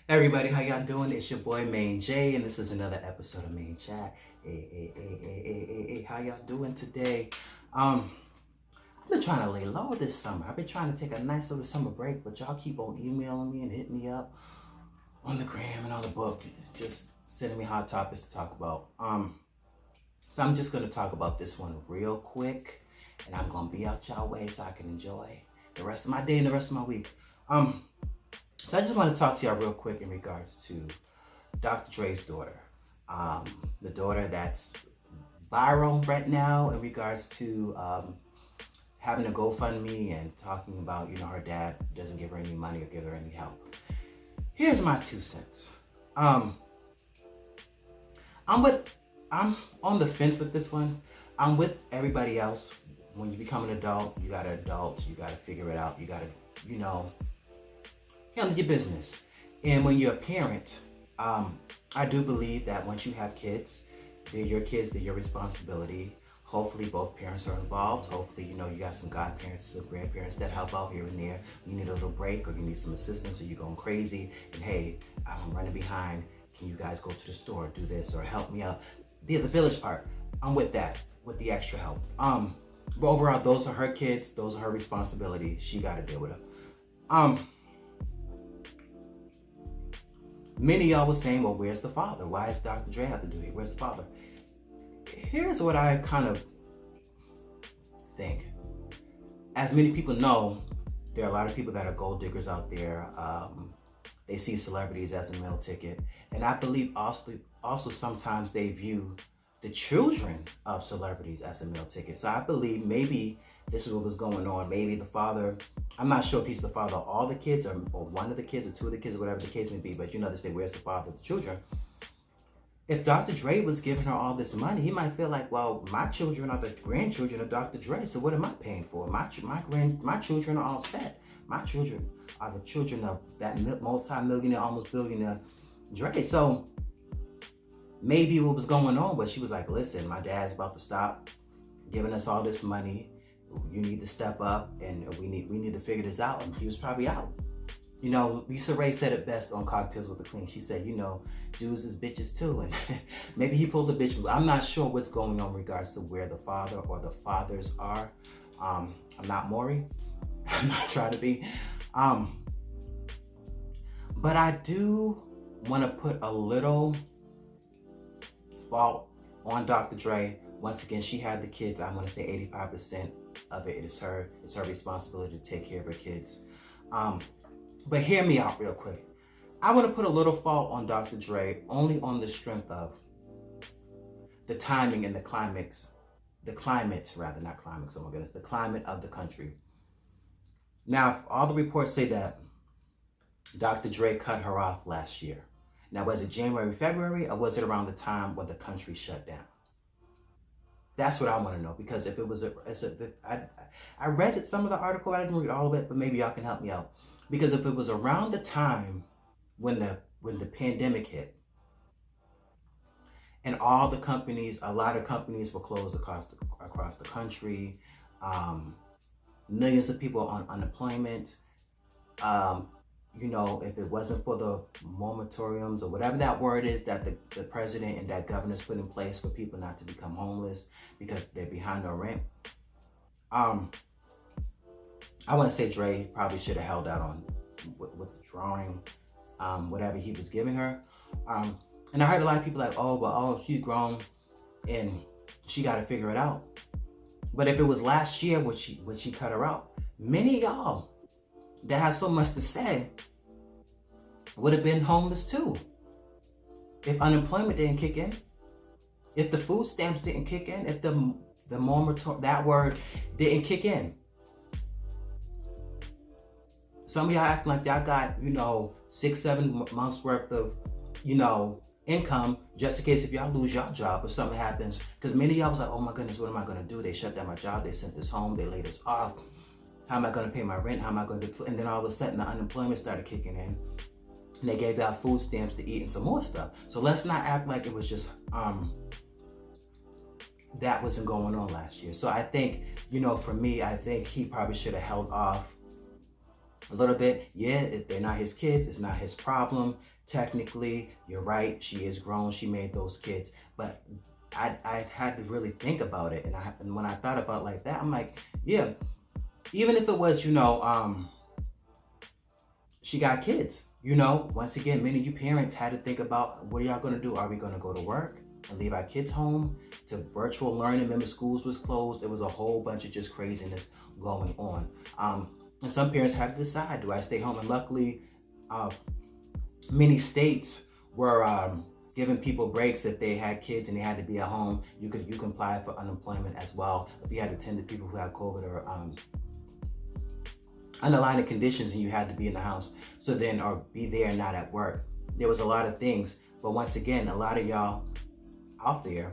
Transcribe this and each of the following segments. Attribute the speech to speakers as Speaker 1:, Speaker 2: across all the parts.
Speaker 1: Everybody, how y'all doing? It's your boy Maine-J, and this is another episode of Maine-Chat. Hey, how y'all doing today? I've been trying to lay low this summer. I've been trying to take a nice little summer break, but y'all keep on emailing me and hitting me up on the gram and on the book, just sending me hot topics to talk about. So I'm just gonna talk about this one real quick, and I'm gonna be out y'all way so I can enjoy the rest of my day and the rest of my week. So I just want to talk to y'all real quick in regards to Dr. Dre's daughter. The daughter that's viral right now in regards to having a GoFundMe and talking about, her dad doesn't give her any money or give her any help. Here's my 2 cents. I'm on the fence with this one. I'm with everybody else. When you become an adult, you gotta figure it out. You gotta, handle your business. And when you're a parent, I do believe that once you have kids, they're your kids, they're your responsibility. Hopefully both parents are involved. Hopefully, you got some godparents or grandparents that help out here and there. You need a little break or you need some assistance or you're going crazy. And hey, I'm running behind. Can you guys go to the store, do this, or help me out? The village part, I'm with that, with the extra help. But overall, those are her kids. Those are her responsibility. She got to deal with them. Many of y'all was saying, well, where's the father? Why does Dr. Dre have to do it? Where's the father? Here's what I kind of think. As many people know, there are a lot of people that are gold diggers out there. They see celebrities as a meal ticket. And I believe also sometimes they view the children of celebrities as a meal ticket. So I believe maybe this is what was going on. Maybe the father, I'm not sure if he's the father of all the kids or one of the kids or two of the kids or whatever the case may be, but they say, where's the father of the children? If Dr. Dre was giving her all this money, he might feel like, well, my children are the grandchildren of Dr. Dre, so what am I paying for? My children are all set. My children are the children of that multi-millionaire, almost billionaire Dre. So maybe what was going on was she was like, listen, my dad's about to stop giving us all this money. You need to step up and we need to figure this out. And he was probably out. Lisa Ray said it best on Cocktails with the Queen. She said, dudes is bitches too. And maybe he pulled the bitch. I'm not sure what's going on in regards to where the father or the fathers are. I'm not Maury. I'm not trying to be. But I do want to put a little fault on Dr. Dre. Once again, she had the kids. I want to say 85% of it is her. It's her responsibility to take care of her kids. But hear me out real quick. I want to put a little fault on Dr. Dre only on the strength of the timing and the climate of the country. Now, if all the reports say that Dr. Dre cut her off last year. Now, was it January, February, or was it around the time when the country shut down? That's what I want to know, because if it was I read some of the article, I didn't read all of it, but maybe y'all can help me out. Because if it was around the time when the pandemic hit, and a lot of companies were closed across the country, millions of people on unemployment, if it wasn't for the moratoriums or whatever that word is that the president and that governor's put in place for people not to become homeless because they're behind on rent, I want to say Dre probably should have held out on withdrawing whatever he was giving her. And I heard a lot of people like, she's grown and she got to figure it out. But if it was last year when she cut her out, many of y'all that has so much to say would have been homeless too. If unemployment didn't kick in, if the food stamps didn't kick in, if the moratorium, that word didn't kick in. Some of y'all acting like y'all got, 6-7 months worth of, income just in case if y'all lose your job or something happens. Because many of y'all was like, oh my goodness, what am I going to do? They shut down my job. They sent us home. They laid us off. How am I going to pay my rent? How am I going to? And then all of a sudden the unemployment started kicking in. And they gave out food stamps to eat and some more stuff. So let's not act like it was just, that wasn't going on last year. So I think, for me, I think he probably should have held off a little bit. Yeah, they're not his kids. It's not his problem. Technically, you're right. She is grown. She made those kids. But I had to really think about it. And when I thought about it like that, I'm like, yeah, even if it was, she got kids. Once again, many of you parents had to think about, what are y'all going to do? Are we going to go to work and leave our kids home to virtual learning? Remember, schools was closed. There was a whole bunch of just craziness going on. And some parents had to decide, do I stay home? And luckily, many states were giving people breaks if they had kids and they had to be at home. You can apply for unemployment as well if you had to tend to people who had COVID or underlying conditions and you had to be in the house. So then, or be there and not at work. There was a lot of things. But once again, a lot of y'all out there,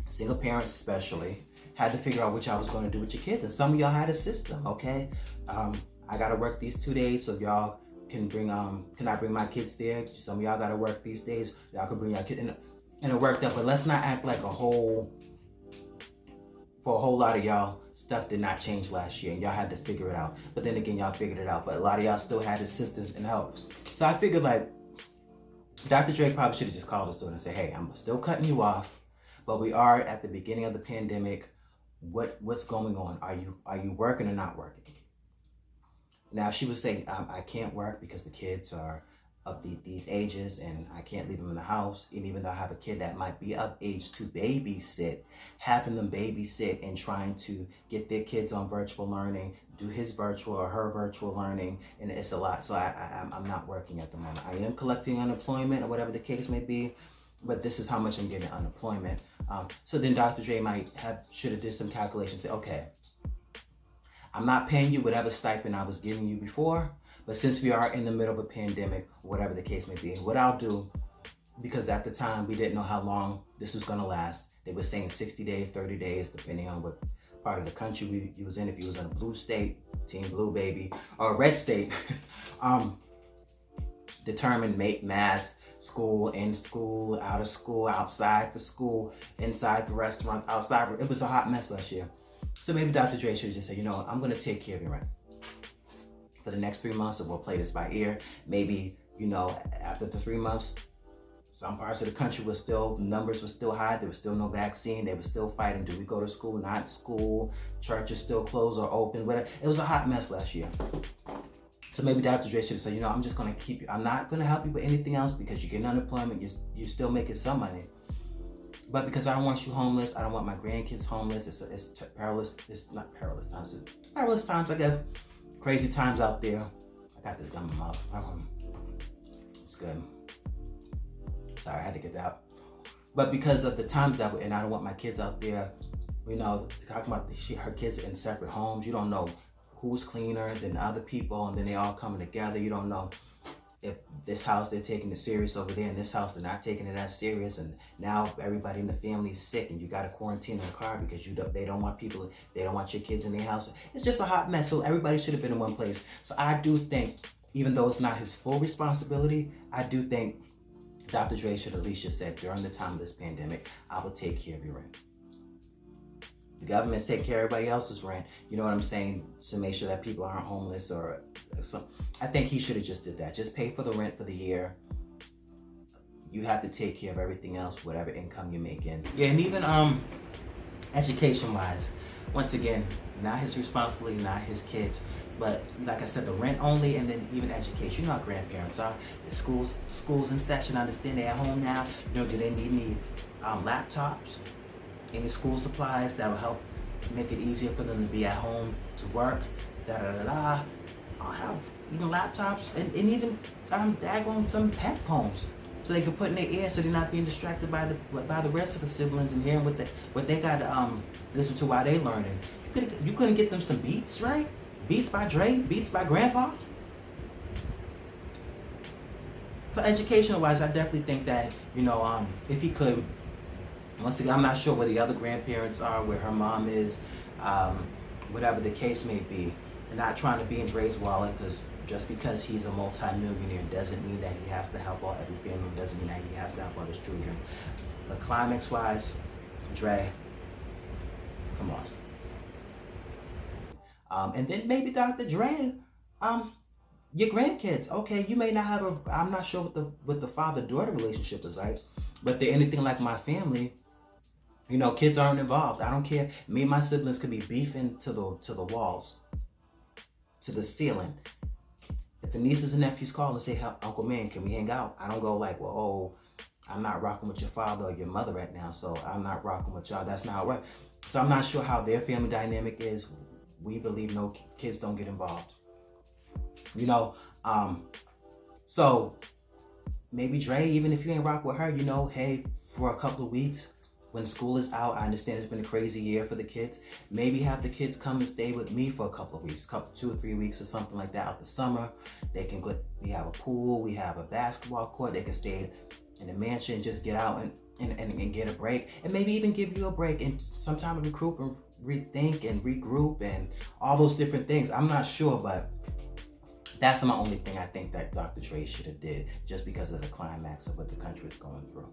Speaker 1: single parents especially, had to figure out what y'all was going to do with your kids. And some of y'all had a system, okay? I got to work these 2 days, so y'all can can I bring my kids there? Some of y'all got to work these days. Y'all can bring your kids, and it worked out. But let's not act like for a whole lot of y'all, stuff did not change last year and y'all had to figure it out. But then again, y'all figured it out. But a lot of y'all still had assistance and help. So I figured, like, Dr. Dre probably should have just called us to it and said, hey, I'm still cutting you off, but we are at the beginning of the pandemic. What's going on? Are you working or not working? Now, she was saying, I can't work because the kids are of these ages and I can't leave them in the house. And even though I have a kid that might be of age to babysit, having them babysit and trying to get their kids on virtual learning, do his virtual or her virtual learning, and it's a lot. So I'm not working at the moment. I am collecting unemployment or whatever the case may be, but this is how much I'm getting unemployment. So then Dr. Dre should have did some calculations, say, okay, I'm not paying you whatever stipend I was giving you before, but since we are in the middle of a pandemic, whatever the case may be, what I'll do, because at the time we didn't know how long this was going to last. They were saying 60 days, 30 days, depending on what part of the country you was in. If you was in a blue state, team blue baby, or a red state, determined mask, school, in school, out of school, outside for school, inside the restaurant, outside. It was a hot mess last year. So maybe Dr. Dre should just say, I'm going to take care of your rent for the next 3 months, so we'll play this by ear. Maybe, after the 3 months, some parts of the country numbers were still high. There was still no vaccine. They were still fighting. Do we go to school? Not school. Churches still closed or open. Whatever. It was a hot mess last year. So maybe Dr. Dre should have said, I'm just going to keep you. I'm not going to help you with anything else because you're getting unemployment. You're still making some money. But because I don't want you homeless, I don't want my grandkids homeless. It's perilous. It's not perilous times. It's perilous times, I guess. Crazy times out there. I got this gum in my mouth. It's good. Sorry, I had to get that out. But because of the times that and I don't want my kids out there, talking about her kids in separate homes. You don't know who's cleaner than the other people, and then they all coming together. You don't know if this house they're taking it serious over there, and this house they're not taking it as serious, and now everybody in the family is sick, and you got to quarantine in the car because they don't want your kids in their house. It's just a hot mess. So everybody should have been in one place. So I do think, even though it's not his full responsibility, I do think Dr. Dre should at least just said, during the time of this pandemic, I will take care of your rent. The government's take care of everybody else's rent. You know what I'm saying? To make sure that people aren't homeless or something. I think he should have just did that. Just pay for the rent for the year. You have to take care of everything else, whatever income you're making. Yeah, and even education-wise, once again, not his responsibility, not his kids. But like I said, the rent only, and then even education. You know how grandparents are. The schools in session. I understand they're at home now. Do they need any laptops? Any school supplies that will help make it easier for them to be at home to work? I'll have even laptops and even daggone some headphones so they can put in their ear so they're not being distracted by the rest of the siblings and hearing what they got to listen to while they learning. You couldn't get them some Beats, right? Beats by Dre, Beats by Grandpa. For educational wise, I definitely think that if he could. Once again, I'm not sure where the other grandparents are, where her mom is, whatever the case may be. And not trying to be in Dre's wallet, because just because he's a multi-millionaire doesn't mean that he has to help out every family, doesn't mean that he has to help out his children. But climax-wise, Dre, come on. And then maybe Dr. Dre, Your grandkids, okay, you may not have I'm not sure what the father-daughter relationship is like, but they're anything like my family, kids aren't involved. I don't care. Me and my siblings could be beefing to the walls, to the ceiling. If the nieces and nephews call and say, Uncle Man, can we hang out? I don't go like, well, oh, I'm not rocking with your father or your mother right now, so I'm not rocking with y'all. That's not right. So I'm not sure how their family dynamic is. We believe no kids don't get involved. So maybe Dre, even if you ain't rock with her, hey, for a couple of weeks when school is out, I understand it's been a crazy year for the kids. Maybe have the kids come and stay with me for a couple of weeks, 2 or 3 weeks or something like that out the summer. They can go, we have a pool, we have a basketball court, they can stay in the mansion, just get out and get a break, and maybe even give you a break and sometime recruit and rethink and regroup and all those different things. I'm not sure, but that's my only thing I think that Dr. Dre should have did, just because of the climax of what the country is going through.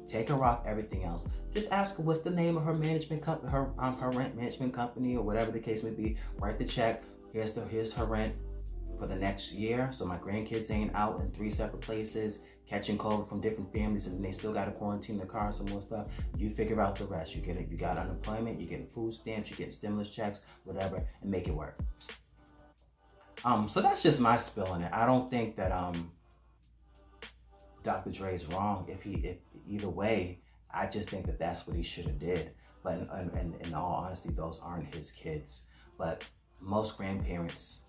Speaker 1: Take her off everything else. Just ask her what's the name of her management company, her rent management company, or whatever the case may be. Write the check. Here's her rent for the next year, so my grandkids ain't out in 3 separate places catching COVID from different families, and they still got to quarantine their car and some more stuff. You figure out the rest. You get it. You got unemployment. You getting food stamps. You getting stimulus checks, whatever, and make it work. So that's just my spill on it. I don't think that Dr. Dre is wrong. If either way, I just think that that's what he should have did. But in all honesty, those aren't his kids. But most grandparents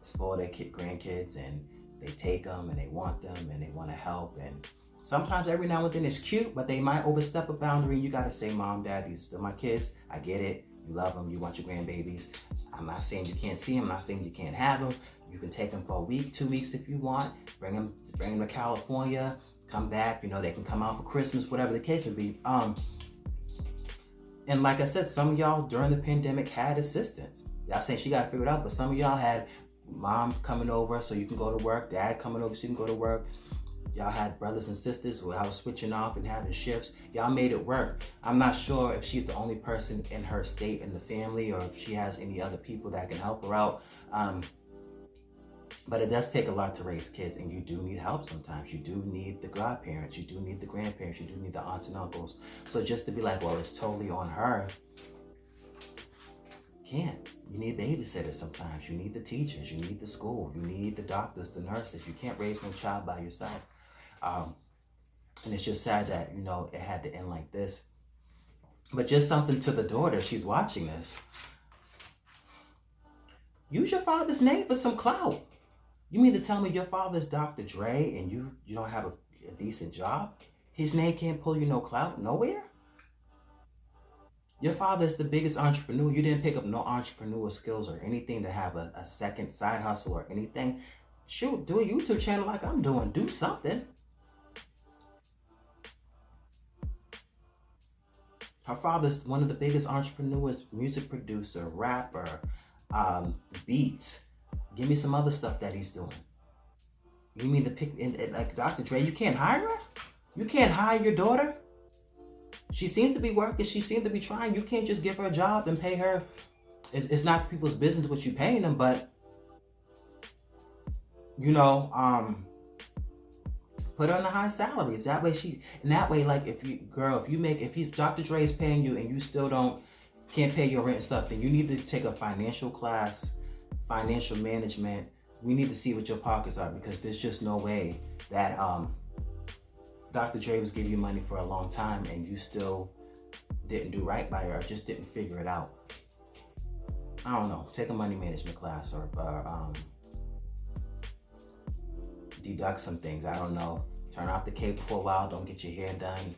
Speaker 1: spoil their grandkids, and they take them and they want them and they want to help. And sometimes every now and then it's cute, but they might overstep a boundary. And you got to say, Mom, Dad, these are my kids. I get it. You love them. You want your grandbabies. I'm not saying you can't see them. I'm not saying you can't have them. You can take them for a week, 2 weeks if you want. Bring them to California. Come back. They can come out for Christmas, whatever the case may be. And like I said, some of y'all during the pandemic had assistance. Y'all saying she got to figure it out, but some of y'all had mom coming over so you can go to work, dad coming over so you can go to work. Y'all had brothers and sisters where I was switching off and having shifts. Y'all made it work. I'm not sure if she's the only person in her state in the family, or if she has any other people that can help her out. But it does take a lot to raise kids, and you do need help sometimes. You do need the godparents. You do need the grandparents. You do need the aunts and uncles. So just to be like, well, it's totally on her, can't. You need babysitters sometimes. You need the teachers. You need the school. You need the doctors, the nurses. You can't raise no child by yourself. And it's just sad that, it had to end like this. But just something to the daughter, she's watching this. Use your father's name for some clout. You mean to tell me your father's Dr. Dre and you don't have a decent job? His name can't pull you no clout nowhere? Your father's the biggest entrepreneur. You didn't pick up no entrepreneur skills or anything to have a second side hustle or anything. Shoot, do a YouTube channel like I'm doing. Do something. Her father's one of the biggest entrepreneurs, music producer, rapper, beats. Give me some other stuff that he's doing. You mean to pick, like Dr. Dre, you can't hire her? You can't hire your daughter? She seems to be working. She seems to be trying. You can't just give her a job and pay her. It's not people's business what you're paying them, but, put her on the high salaries. That way, like, if Dr. Dre is paying you and you still can't pay your rent and stuff, then you need to take a financial class, financial management. We need to see what your pockets are, because there's just no way that Dr. Dre was giving you money for a long time and you still didn't do right by her, or just didn't figure it out. I don't know. Take a money management class, or deduct some things. I don't know. Turn off the cable for a while. Don't get your hair done.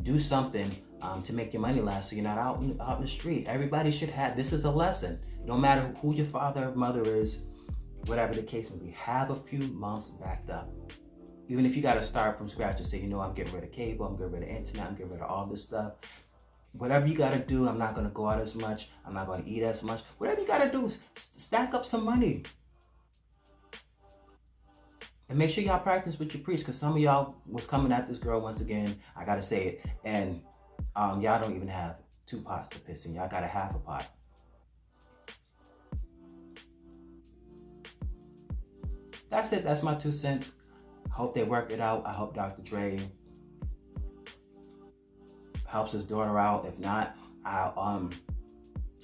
Speaker 1: Do something to make your money last, so you're not out in the street. Everybody should have. This is a lesson. No matter who your father or mother is, whatever the case may be, have a few months backed up. Even if you got to start from scratch and say, I'm getting rid of cable, I'm getting rid of internet, I'm getting rid of all this stuff. Whatever you got to do, I'm not going to go out as much. I'm not going to eat as much. Whatever you got to do, stack up some money. And make sure y'all practice what you preach, because some of y'all was coming at this girl once again. I got to say it. And y'all don't even have 2 pots to piss in. Y'all got a half a pot. that's it. That's my 2 cents. I hope they work it out. I hope Dr. Dre helps his daughter out. If not, I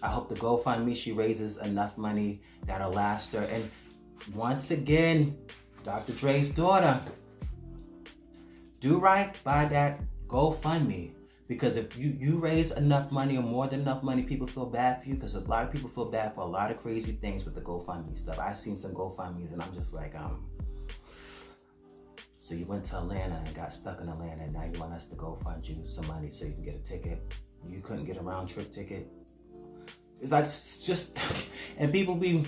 Speaker 1: hope the GoFundMe she raises enough money that'll last her. And once again, Dr. Dre's daughter, do right by that GoFundMe. Because if you raise enough money or more than enough money, people feel bad for you. Because a lot of people feel bad for a lot of crazy things with the GoFundMe stuff. I've seen some GoFundMes and I'm just like, so you went to Atlanta and got stuck in Atlanta and now you want us to go fund you some money so you can get a ticket. You couldn't get a round trip ticket. It's like, it's just, and people be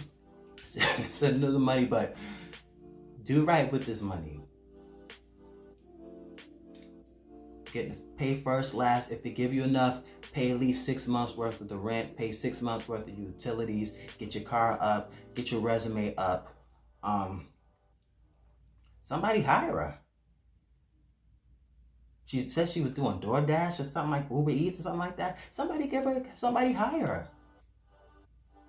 Speaker 1: sending the money, but do right with this money. Pay first, last. If they give you enough, pay at least 6 months worth of the rent, pay 6 months worth of utilities, get your car up, get your resume up. Somebody hire her. She said she was doing DoorDash or something like Uber Eats or something like that. Somebody hire her.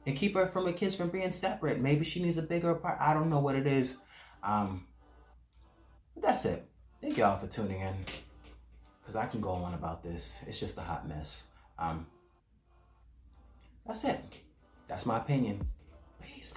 Speaker 1: And keep her from her kids from being separate. Maybe she needs a bigger apartment. I don't know what it is. But that's it. Thank y'all for tuning in. Because I can go on about this. It's just a hot mess. That's it. That's my opinion. Peace.